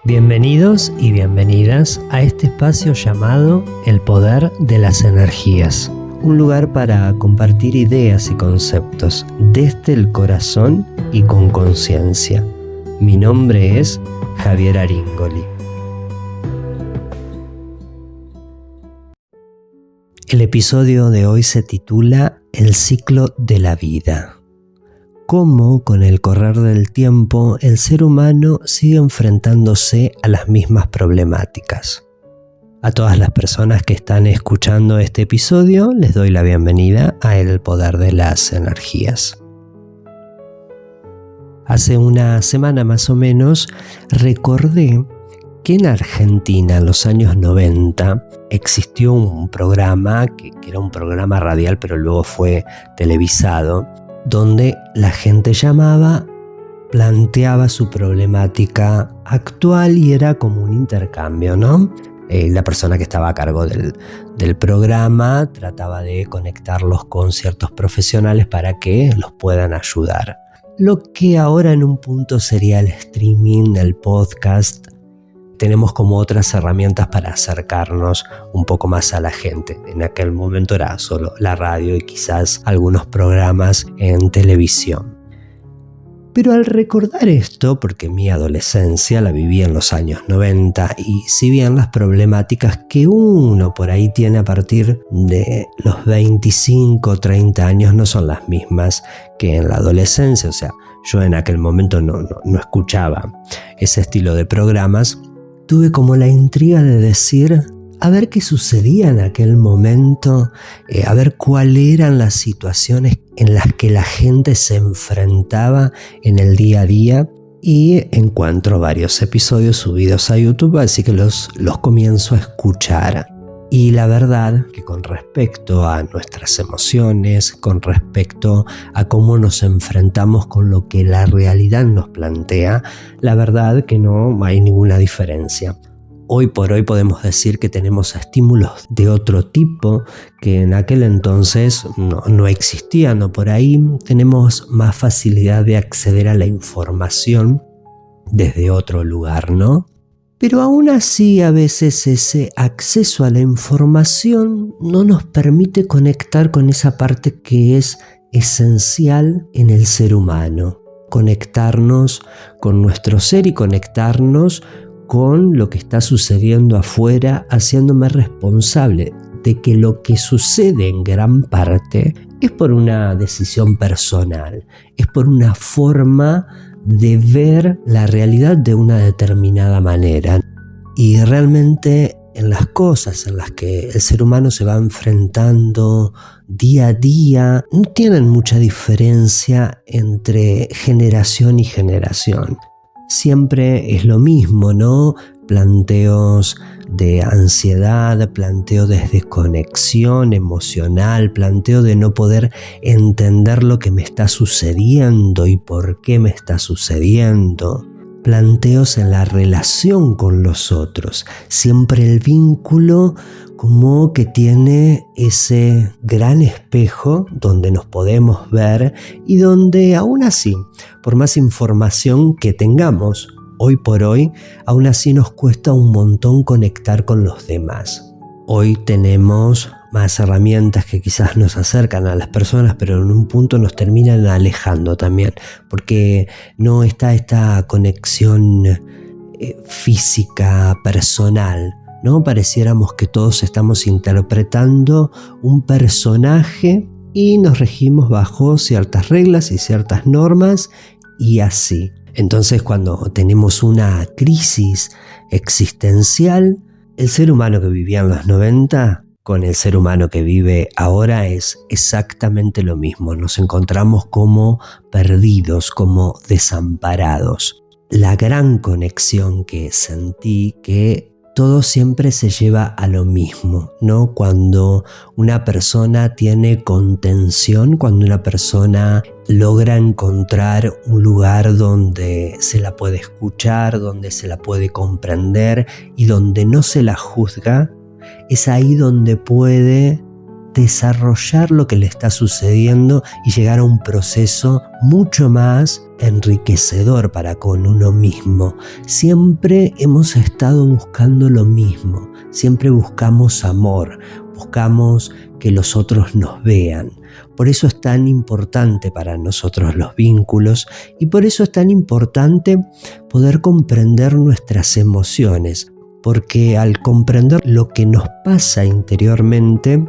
Bienvenidos y bienvenidas a este espacio llamado El Poder de las Energías, un lugar para compartir ideas y conceptos desde el corazón y con conciencia. Mi nombre es Javier Aringoli. El episodio de hoy se titula El ciclo de la vida. Cómo, con el correr del tiempo, el ser humano sigue enfrentándose a las mismas problemáticas. A todas las personas que están escuchando este episodio, les doy la bienvenida a El Poder de las Energías. Hace una semana más o menos, recordé que en Argentina, en los años 90, existió un programa que era un programa radial, pero luego fue televisado, donde la gente llamaba, planteaba su problemática actual y era como un intercambio, ¿no? La persona que estaba a cargo del programa trataba de conectarlos con ciertos profesionales para que los puedan ayudar. Lo que ahora en un punto sería el streaming, el podcast. Tenemos como otras herramientas para acercarnos un poco más a la gente. En aquel momento era solo la radio y quizás algunos programas en televisión. Pero al recordar esto, porque mi adolescencia la viví en los años 90 y si bien las problemáticas que uno por ahí tiene a partir de los 25 o 30 años no son las mismas que en la adolescencia, o sea, yo en aquel momento no escuchaba ese estilo de programas, tuve como la intriga de decir, a ver qué sucedía en aquel momento, a ver cuáles eran las situaciones en las que la gente se enfrentaba en el día a día, y encuentro varios episodios subidos a YouTube, así que los comienzo a escuchar. Y la verdad que con respecto a nuestras emociones, con respecto a cómo nos enfrentamos con lo que la realidad nos plantea, la verdad que no hay ninguna diferencia. Hoy por hoy podemos decir que tenemos estímulos de otro tipo que en aquel entonces no existían, o por ahí tenemos más facilidad de acceder a la información desde otro lugar, ¿no? Pero aún así a veces ese acceso a la información no nos permite conectar con esa parte que es esencial en el ser humano. Conectarnos con nuestro ser y conectarnos con lo que está sucediendo afuera, haciéndome responsable de que lo que sucede en gran parte es por una decisión personal, es por una forma de ver la realidad de una determinada manera. Y realmente en las cosas en las que el ser humano se va enfrentando día a día, no tienen mucha diferencia entre generación y generación. Siempre es lo mismo, ¿no? Planteos de ansiedad, planteo de desconexión emocional, planteo de no poder entender lo que me está sucediendo y por qué me está sucediendo. Planteos en la relación con los otros. Siempre el vínculo como que tiene ese gran espejo donde nos podemos ver y donde aún así, por más información que tengamos, hoy por hoy, aún así nos cuesta un montón conectar con los demás. Hoy tenemos más herramientas que quizás nos acercan a las personas, pero en un punto nos terminan alejando también, porque no está esta conexión física, personal, ¿no? Pareciéramos que todos estamos interpretando un personaje y nos regimos bajo ciertas reglas y ciertas normas y así. Entonces, cuando tenemos una crisis existencial, el ser humano que vivía en los 90 con el ser humano que vive ahora es exactamente lo mismo. Nos encontramos como perdidos, como desamparados. La gran conexión que sentí que todo siempre se lleva a lo mismo, ¿no? Cuando una persona tiene contención, cuando una persona logra encontrar un lugar donde se la puede escuchar, donde se la puede comprender y donde no se la juzga, es ahí donde puede desarrollar lo que le está sucediendo y llegar a un proceso mucho más enriquecedor para con uno mismo. Siempre hemos estado buscando lo mismo, siempre buscamos amor, buscamos que los otros nos vean. Por eso es tan importante para nosotros los vínculos y por eso es tan importante poder comprender nuestras emociones, porque al comprender lo que nos pasa interiormente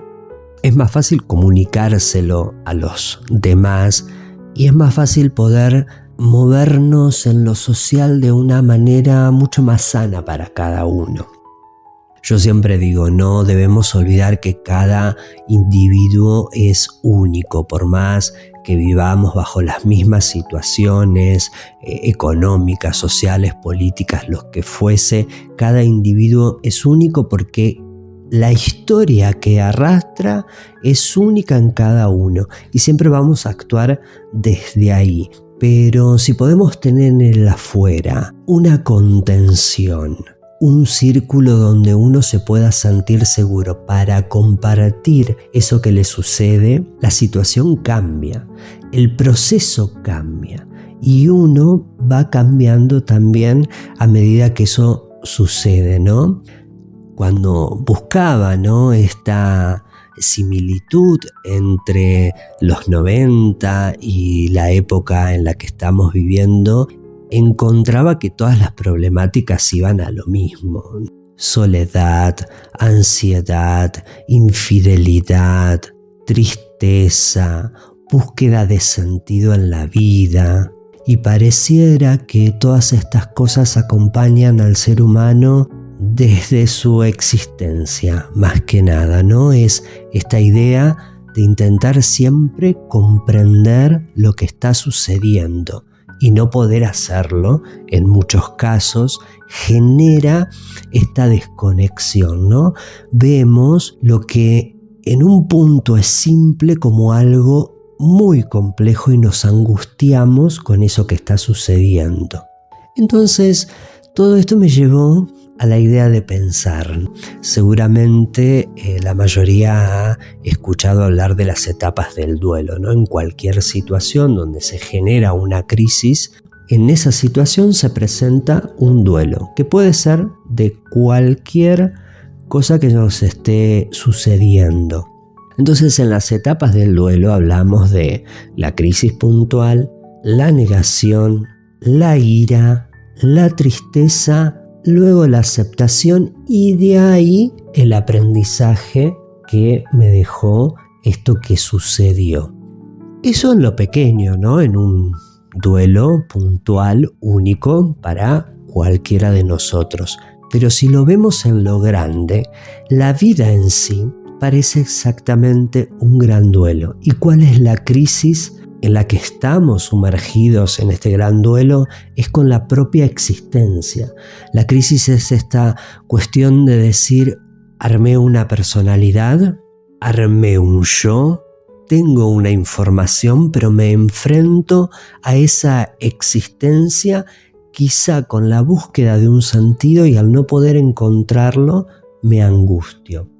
es más fácil comunicárselo a los demás y es más fácil poder movernos en lo social de una manera mucho más sana para cada uno. Yo siempre digo, no debemos olvidar que cada individuo es único, por más que vivamos bajo las mismas situaciones económicas, sociales, políticas, lo que fuese, cada individuo es único porque la historia que arrastra es única en cada uno y siempre vamos a actuar desde ahí. Pero si podemos tener en el afuera una contención, un círculo donde uno se pueda sentir seguro para compartir eso que le sucede, la situación cambia, el proceso cambia y uno va cambiando también a medida que eso sucede, ¿no? Cuando buscaba, ¿no?, esta similitud entre los 90 y la época en la que estamos viviendo, encontraba que todas las problemáticas iban a lo mismo. Soledad, ansiedad, infidelidad, tristeza, búsqueda de sentido en la vida. Y pareciera que todas estas cosas acompañan al ser humano desde su existencia, más que nada, ¿no? Es esta idea de intentar siempre comprender lo que está sucediendo. Y no poder hacerlo, en muchos casos, genera esta desconexión, ¿no? Vemos lo que en un punto es simple como algo muy complejo y nos angustiamos con eso que está sucediendo. Entonces, todo esto me llevó a la idea de pensar. Seguramente la mayoría ha escuchado hablar de las etapas del duelo, ¿no? En cualquier situación donde se genera una crisis, en esa situación se presenta un duelo, que puede ser de cualquier cosa que nos esté sucediendo. Entonces, en las etapas del duelo hablamos de la crisis puntual, la negación, la ira, la tristeza, luego la aceptación y de ahí el aprendizaje que me dejó esto que sucedió. Eso en lo pequeño, ¿no? En un duelo puntual, único para cualquiera de nosotros. Pero si lo vemos en lo grande, la vida en sí parece exactamente un gran duelo. ¿Y cuál es la crisis en la que estamos sumergidos en este gran duelo? Es con la propia existencia. La crisis es esta cuestión de decir, armé una personalidad, armé un yo, tengo una información, pero me enfrento a esa existencia quizá con la búsqueda de un sentido y al no poder encontrarlo me angustio.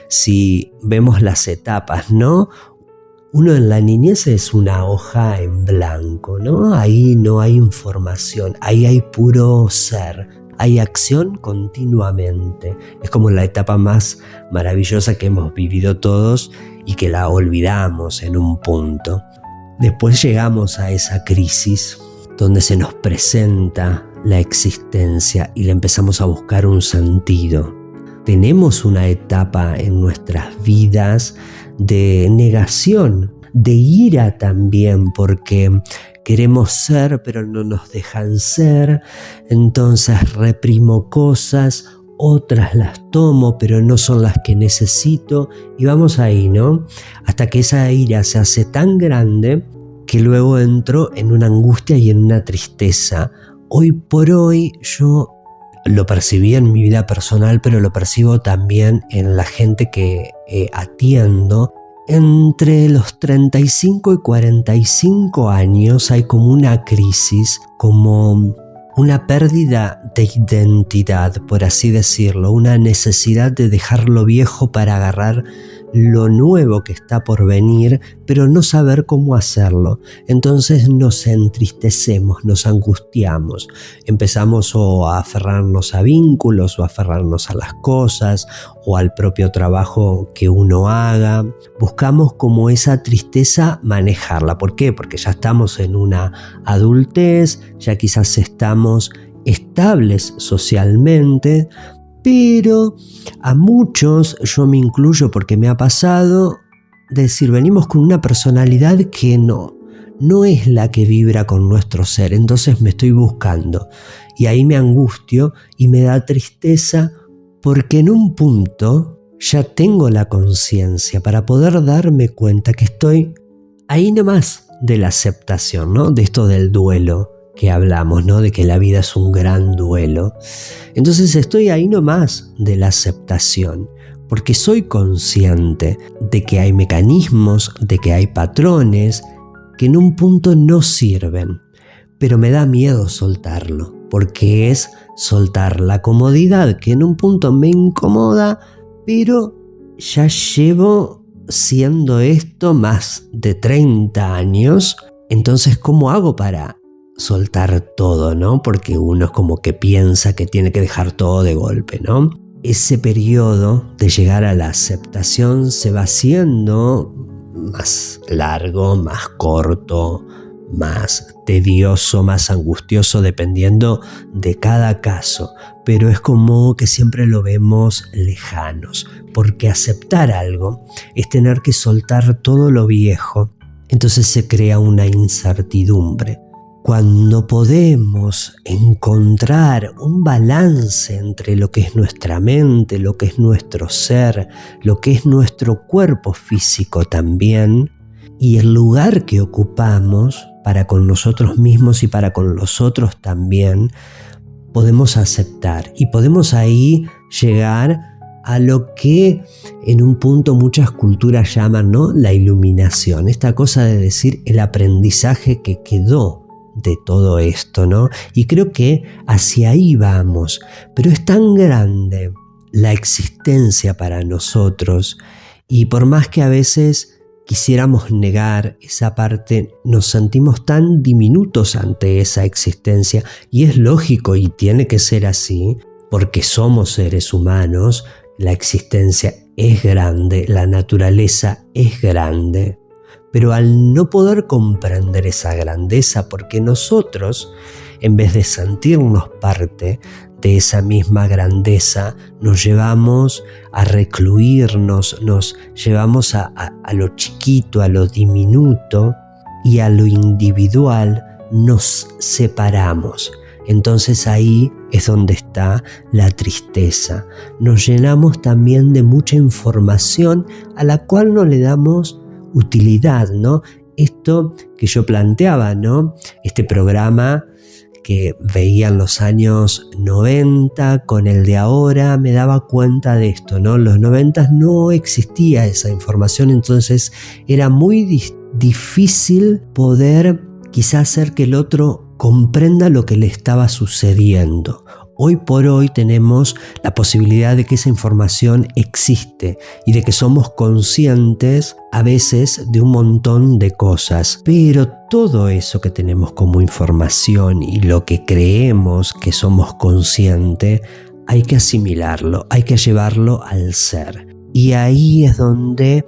Si vemos las etapas, ¿no? Uno en la niñez es una hoja en blanco, ¿no? Ahí no hay información, ahí hay puro ser, hay acción continuamente. Es como la etapa más maravillosa que hemos vivido todos y que la olvidamos en un punto. Después llegamos a esa crisis donde se nos presenta la existencia y le empezamos a buscar un sentido. Tenemos una etapa en nuestras vidas de negación, de ira también, porque queremos ser pero no nos dejan ser, entonces reprimo cosas, otras las tomo pero no son las que necesito y vamos ahí, ¿no? Hasta que esa ira se hace tan grande que luego entro en una angustia y en una tristeza. Hoy por hoy yo lo percibí en mi vida personal, pero lo percibo también en la gente que atiendo. Entre los 35 y 45 años hay como una crisis, como una pérdida de identidad, por así decirlo, una necesidad de dejar lo viejo para agarrar lo nuevo que está por venir, pero no saber cómo hacerlo. Entonces nos entristecemos, nos angustiamos, empezamos o a aferrarnos a vínculos o a aferrarnos a las cosas o al propio trabajo que uno haga. Buscamos como esa tristeza manejarla. ¿Por qué? Porque ya estamos en una adultez, ya quizás estamos estables socialmente, pero a muchos, yo me incluyo porque me ha pasado, decir, venimos con una personalidad que no es la que vibra con nuestro ser, entonces me estoy buscando y ahí me angustio y me da tristeza porque en un punto ya tengo la conciencia para poder darme cuenta que estoy ahí nomás de la aceptación, ¿no? De esto del duelo que hablamos, ¿no? De que la vida es un gran duelo. Entonces estoy ahí nomás de la aceptación, porque soy consciente de que hay mecanismos, de que hay patrones que en un punto no sirven, pero me da miedo soltarlo, porque es soltar la comodidad que en un punto me incomoda, pero ya llevo siendo esto más de 30 años, entonces ¿cómo hago para soltar todo, ¿no? Porque uno es como que piensa que tiene que dejar todo de golpe, ¿no? Ese periodo de llegar a la aceptación se va haciendo más largo, más corto, más tedioso, más angustioso, dependiendo de cada caso, pero es como que siempre lo vemos lejanos, porque aceptar algo es tener que soltar todo lo viejo, entonces se crea una incertidumbre. Cuando podemos encontrar un balance entre lo que es nuestra mente, lo que es nuestro ser, lo que es nuestro cuerpo físico también, y el lugar que ocupamos para con nosotros mismos y para con los otros también, podemos aceptar y podemos ahí llegar a lo que en un punto muchas culturas llaman, ¿no?, la iluminación, esta cosa de decir el aprendizaje que quedó de todo esto, ¿no? Y creo que hacia ahí vamos, pero es tan grande la existencia para nosotros y por más que a veces quisiéramos negar esa parte, nos sentimos tan diminutos ante esa existencia y es lógico y tiene que ser así porque somos seres humanos, la existencia es grande, la naturaleza es grande. Pero al no poder comprender esa grandeza, porque nosotros, en vez de sentirnos parte de esa misma grandeza, nos llevamos a recluirnos, nos llevamos a lo chiquito, a lo diminuto y a lo individual nos separamos. Entonces ahí es donde está la tristeza. Nos llenamos también de mucha información a la cual no le damos utilidad, ¿no? Esto que yo planteaba, ¿no? Este programa que veía en los años 90 con el de ahora, me daba cuenta de esto, ¿no? En los 90 no existía esa información, entonces era muy difícil poder quizás hacer que el otro comprenda lo que le estaba sucediendo. Hoy por hoy tenemos la posibilidad de que esa información existe y de que somos conscientes a veces de un montón de cosas, pero todo eso que tenemos como información y lo que creemos que somos conscientes, hay que asimilarlo, hay que llevarlo al ser. Y ahí es donde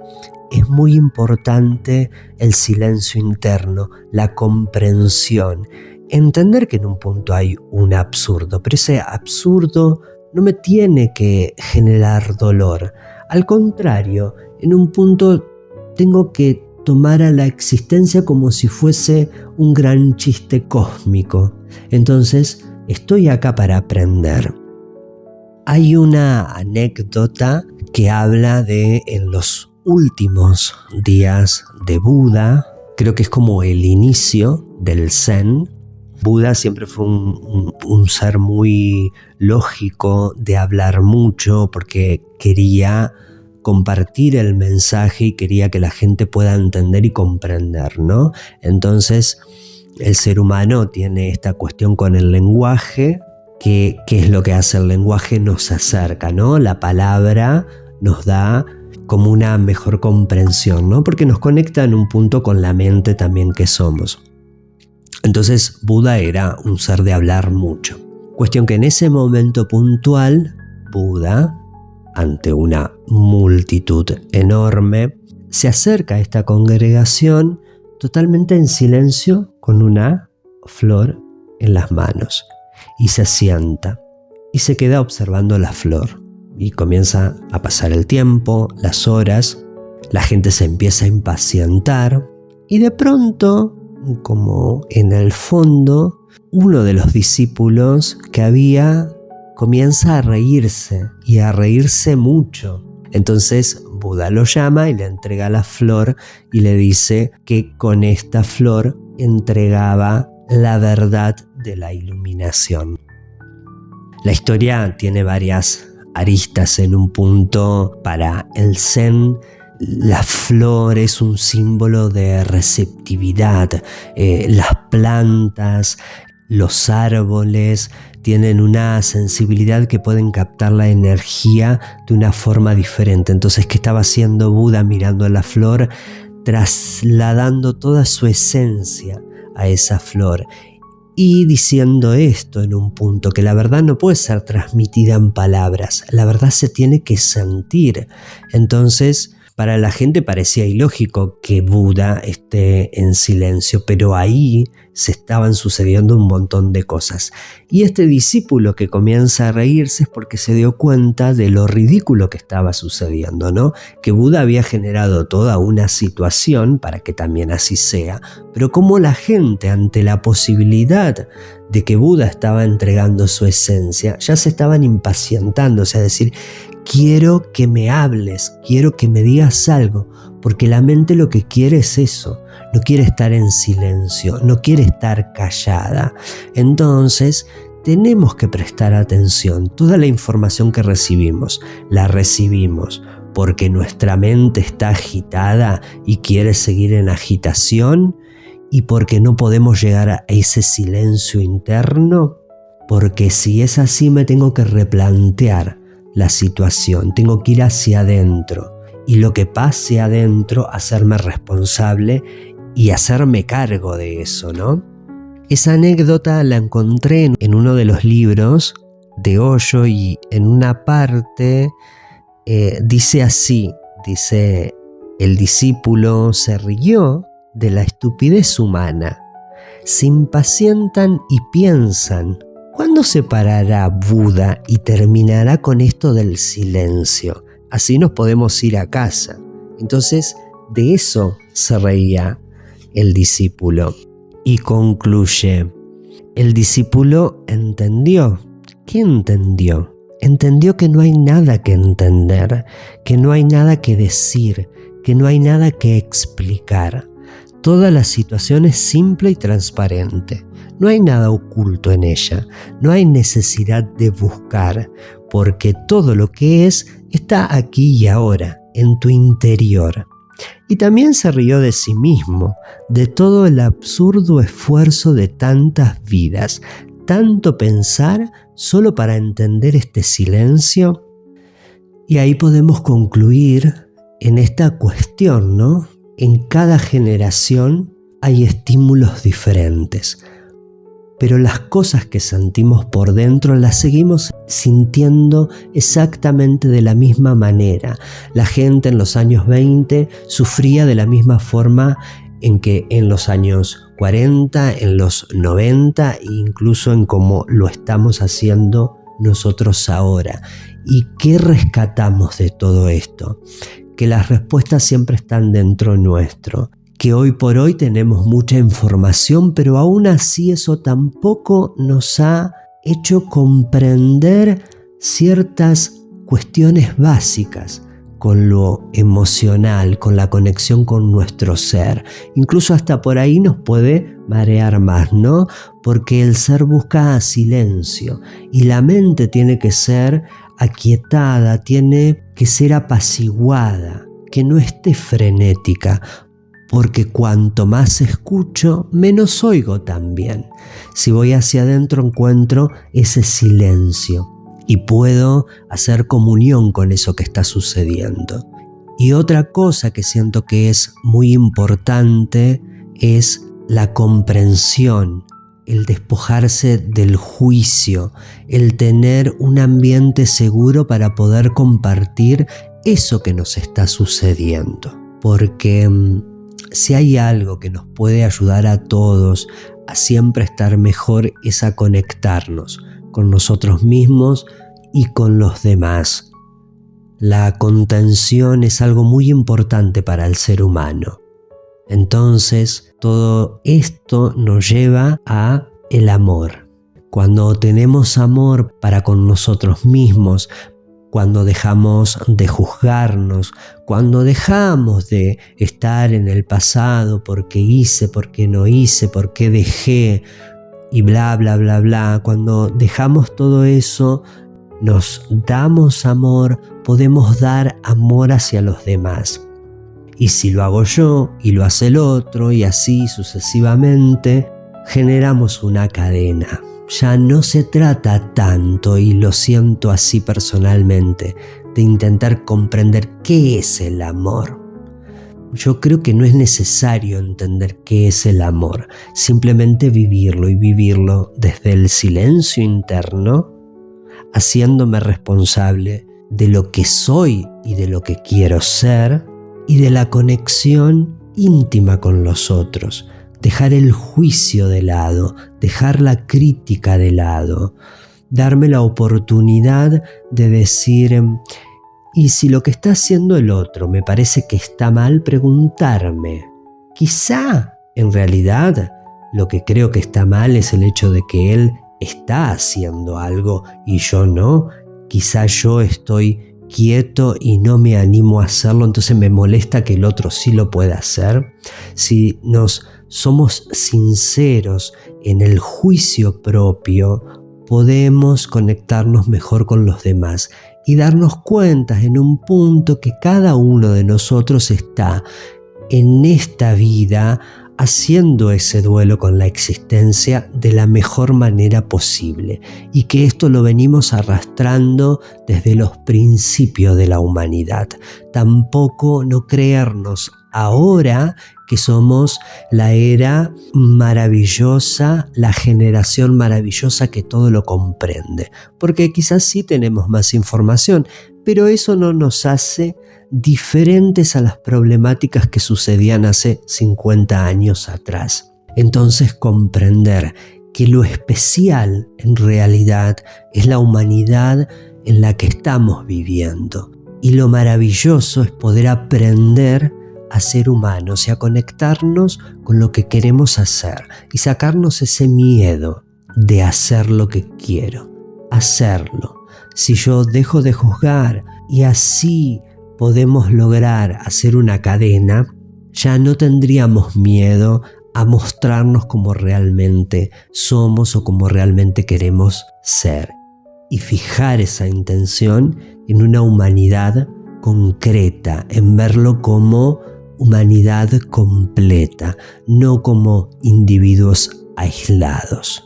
es muy importante el silencio interno, la comprensión. Entender que en un punto hay un absurdo, pero ese absurdo no me tiene que generar dolor. Al contrario, en un punto tengo que tomar a la existencia como si fuese un gran chiste cósmico. Entonces, estoy acá para aprender. Hay una anécdota que habla de en los últimos días de Buda, creo que es como el inicio del Zen. Buda siempre fue un ser muy lógico, de hablar mucho, porque quería compartir el mensaje y quería que la gente pueda entender y comprender, ¿no? Entonces, el ser humano tiene esta cuestión con el lenguaje, que es lo que hace el lenguaje, nos acerca, ¿no? La palabra nos da como una mejor comprensión, ¿no? Porque nos conecta en un punto con la mente también que somos. Entonces Buda era un ser de hablar mucho. Cuestión que en ese momento puntual, Buda, ante una multitud enorme, se acerca a esta congregación totalmente en silencio con una flor en las manos y se sienta y se queda observando la flor. Y comienza a pasar el tiempo, las horas, la gente se empieza a impacientar y de pronto, como en el fondo, uno de los discípulos que había comienza a reírse y a reírse mucho. Entonces Buda lo llama y le entrega la flor y le dice que con esta flor entregaba la verdad de la iluminación. La historia tiene varias aristas. En un punto, para el Zen, la flor es un símbolo de receptividad. Las plantas, los árboles tienen una sensibilidad que pueden captar la energía de una forma diferente. Entonces, ¿qué estaba haciendo Buda mirando a la flor? Trasladando toda su esencia a esa flor. Y diciendo esto en un punto, que la verdad no puede ser transmitida en palabras, la verdad se tiene que sentir. Entonces, para la gente parecía ilógico que Buda esté en silencio, pero ahí se estaban sucediendo un montón de cosas. Y este discípulo que comienza a reírse es porque se dio cuenta de lo ridículo que estaba sucediendo, ¿no? Que Buda había generado toda una situación para que también así sea, pero como la gente, ante la posibilidad de que Buda estaba entregando su esencia, ya se estaban impacientando, o sea, decir, quiero que me hables, quiero que me digas algo, porque la mente lo que quiere es eso, no quiere estar en silencio, no quiere estar callada. Entonces, tenemos que prestar atención. Toda la información que recibimos, la recibimos porque nuestra mente está agitada y quiere seguir en agitación, y porque no podemos llegar a ese silencio interno, porque si es así me tengo que replantear la situación, tengo que ir hacia adentro y lo que pase adentro, hacerme responsable y hacerme cargo de eso, ¿no? Esa anécdota la encontré en uno de los libros de Osho y en una parte dice así, dice, el discípulo se rió de la estupidez humana, se impacientan y piensan, ¿cuándo se parará Buda y terminará con esto del silencio? Así nos podemos ir a casa. Entonces, de eso se reía el discípulo. Y concluye, el discípulo entendió. ¿Qué entendió? Entendió que no hay nada que entender, que no hay nada que decir, que no hay nada que explicar. Toda la situación es simple y transparente. No hay nada oculto en ella. No hay necesidad de buscar, porque todo lo que es está aquí y ahora, en tu interior. Y también se rió de sí mismo, de todo el absurdo esfuerzo de tantas vidas, tanto pensar solo para entender este silencio. Y ahí podemos concluir en esta cuestión, ¿no? En cada generación hay estímulos diferentes, pero las cosas que sentimos por dentro las seguimos sintiendo exactamente de la misma manera. La gente en los años 20 sufría de la misma forma en que en los años 40, en los 90 e incluso en cómo lo estamos haciendo nosotros ahora. ¿Y qué rescatamos de todo esto? Que las respuestas siempre están dentro nuestro, que hoy por hoy tenemos mucha información, pero aún así eso tampoco nos ha hecho comprender ciertas cuestiones básicas con lo emocional, con la conexión con nuestro ser. Incluso hasta por ahí nos puede marear más, ¿no? Porque el ser busca silencio y la mente tiene que ser aquietada, tiene que ser apaciguada, que no esté frenética, porque cuanto más escucho, menos oigo también. Si voy hacia adentro encuentro ese silencio y puedo hacer comunión con eso que está sucediendo. Y otra cosa que siento que es muy importante es la comprensión, el despojarse del juicio, el tener un ambiente seguro para poder compartir eso que nos está sucediendo. Porque si hay algo que nos puede ayudar a todos a siempre estar mejor es a conectarnos con nosotros mismos y con los demás. La contención es algo muy importante para el ser humano. Entonces, todo esto nos lleva a el amor. Cuando tenemos amor para con nosotros mismos, cuando dejamos de juzgarnos, cuando dejamos de estar en el pasado, porque hice, porque no hice, porque dejé y bla, bla, bla, bla, cuando dejamos todo eso, nos damos amor, podemos dar amor hacia los demás. Y si lo hago yo y lo hace el otro y así sucesivamente, generamos una cadena. Ya no se trata tanto, y lo siento así personalmente, de intentar comprender qué es el amor. Yo creo que no es necesario entender qué es el amor, simplemente vivirlo, y vivirlo desde el silencio interno, haciéndome responsable de lo que soy y de lo que quiero ser, y de la conexión íntima con los otros. Dejar el juicio de lado, dejar la crítica de lado, darme la oportunidad de decir, y si lo que está haciendo el otro me parece que está mal, preguntarme, quizá en realidad lo que creo que está mal es el hecho de que él está haciendo algo y yo no, quizá yo estoy quieto y no me animo a hacerlo, entonces me molesta que el otro sí lo pueda hacer. Si nos somos sinceros en el juicio propio, podemos conectarnos mejor con los demás y darnos cuenta en un punto que cada uno de nosotros está en esta vida haciendo ese duelo con la existencia de la mejor manera posible, y que esto lo venimos arrastrando desde los principios de la humanidad. Tampoco no creernos ahora que somos la era maravillosa, la generación maravillosa que todo lo comprende, porque quizás sí tenemos más información, pero eso no nos hace diferentes a las problemáticas que sucedían hace 50 años atrás. Entonces, comprender que lo especial en realidad es la humanidad en la que estamos viviendo, y lo maravilloso es poder aprender a ser humanos y a conectarnos con lo que queremos hacer y sacarnos ese miedo de hacer lo que quiero, hacerlo. Si yo dejo de juzgar y así podemos lograr hacer una cadena, ya no tendríamos miedo a mostrarnos como realmente somos o como realmente queremos ser, y fijar esa intención en una humanidad concreta, en verlo como humanidad completa, no como individuos aislados.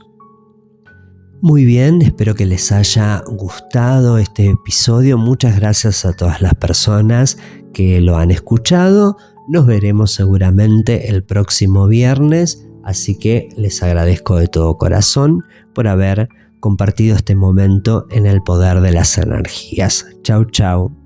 Muy bien, espero que les haya gustado este episodio. Muchas gracias a todas las personas que lo han escuchado. Nos veremos seguramente el próximo viernes, así que les agradezco de todo corazón por haber compartido este momento en el poder de las energías. Chau, chau.